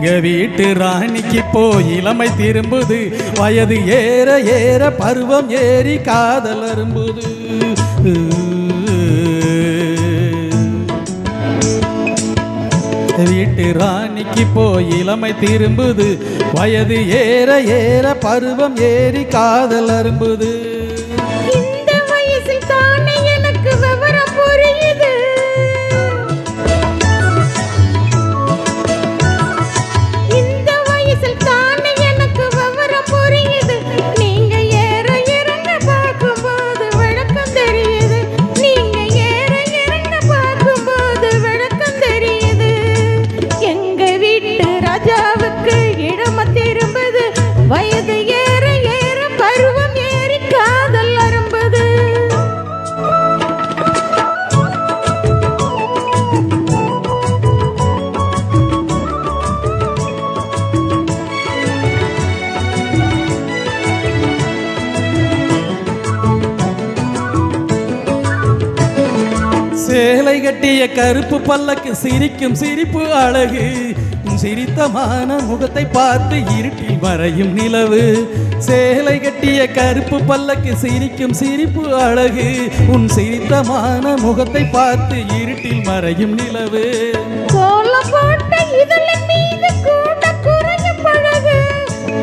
எங்க வீட்டு ராணிக்கு போய் இளமை திரும்புது, வயது ஏற ஏற பருவம் ஏறி காதல் அரும்புது. வீட்டு ராணிக்கு போய் இளமை திரும்புது, வயது ஏற ஏற பருவம் ஏறி காதல் அரும்புது. இந்த வயசில் தானே எனக்கு விவரம் புரியுது. இந்த வயசில் தானே எனக்கு விவரம் புரியுது. நீங்க ஏற இறங்க பார்க்கும்போது விளக்கம் தெரியுது. நீங்க ஏற இறங்க பார்க்கும்போது விளக்கம் தெரியுது. எங்க வீட்டு ராஜாவுக்கு இளமை திரும்புது, வயது ஏற ஏற பருவம் ஏறி காதல் அரும்புது. சேலை கட்டிய கருப்பு பல்லக்கு சிரிக்கும் சிரிப்பு அழகு, சிரித்தமான முகத்தை பார்த்து இருட்டில் மறையும் நிலவு. சேலை கட்டிய கருப்பு பல்லக்கு சிரிக்கும் சிரிப்பு அழகு, உன் சிரித்தமான முகத்தை பார்த்து இருட்டில் மறையும் நிலவு. கோலம் போட்ட இதழின் மீது கூட குறைய பழகு.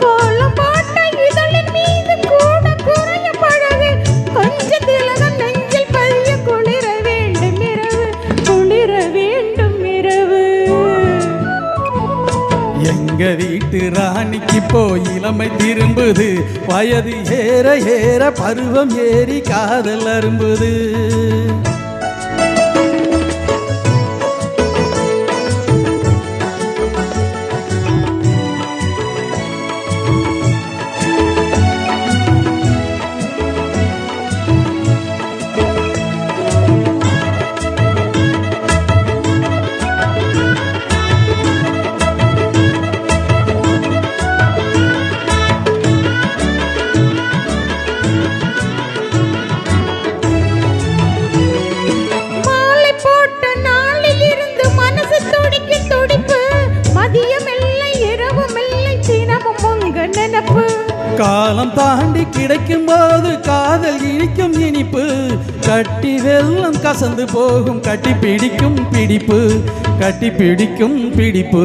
கோலம் போட்ட இதழின் மீது கூட குறைய பழகு. கொஞ்ச திலகம் நெஞ்சில் பதிய குளிர வேண்டும் இரவு, குளிர வேண்டும் இரவு. எங்க வீட்டு ராணிக்கு போய் இளமை திரும்புது, வயது ஏற ஏற பருவம் ஏறி காதல் அரும்புது. மாலை போட்ட நாளில் இருந்து மனசு துடிக்கு துடிப்பு. மதியம் இல்லை இரவும் இல்லை தினமும் உங்க நினப்பு. காலம் தாண்டி கிடைக்கும் போது காதல் இனிக்கும் இனிப்பு, கட்டி வெல்லம் கசந்து போகும் கட்டி பிடிக்கும் பிடிப்பு, கட்டி பிடிக்கும் பிடிப்பு.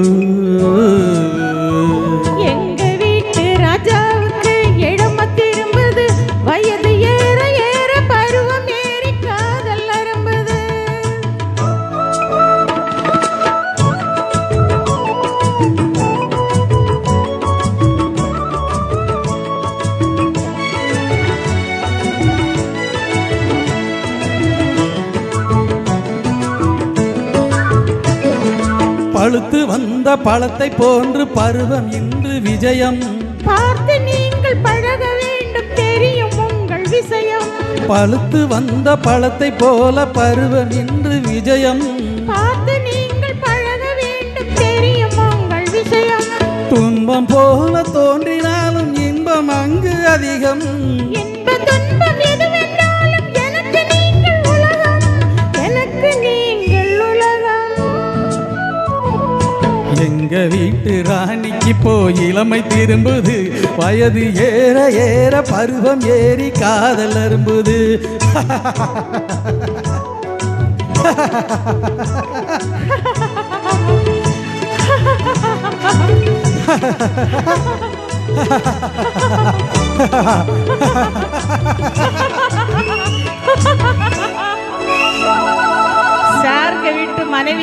எங்க வீட்டு ராஜாவுக்கு இளமை திரும்புது, வயது ஏற ஏற பருவம் ஏறி காதல் அரும்புது. பழுத்து வந்த பழத்தை போன்று பருவம் இன்று விஜயம். பார்த்து நீங்கள் பழக வேண்டும் தெரியும் உங்கள் விஷயம். பழுத்து வந்த பழத்தை போல பருவம் இன்று விஜயம். பார்த்து நீங்கள் பழக வேண்டும் தெரியும் உங்கள் விஷயம். துன்பம் போல தோன்றினாலும் இன்பம் அங்கு அதிகம். இன்ப துன்பம் எதுவென்றாலும் எனக்கு நீங்கள் உலகம், எனக்கு நீங்கள் உலகம். எங்க வீட்டு ராணிக்கு போய் இளமை திரும்புது, வயது ஏற ஏற பருவம் ஏறி காதல் அரும்புது. Ha ha ha ha ha!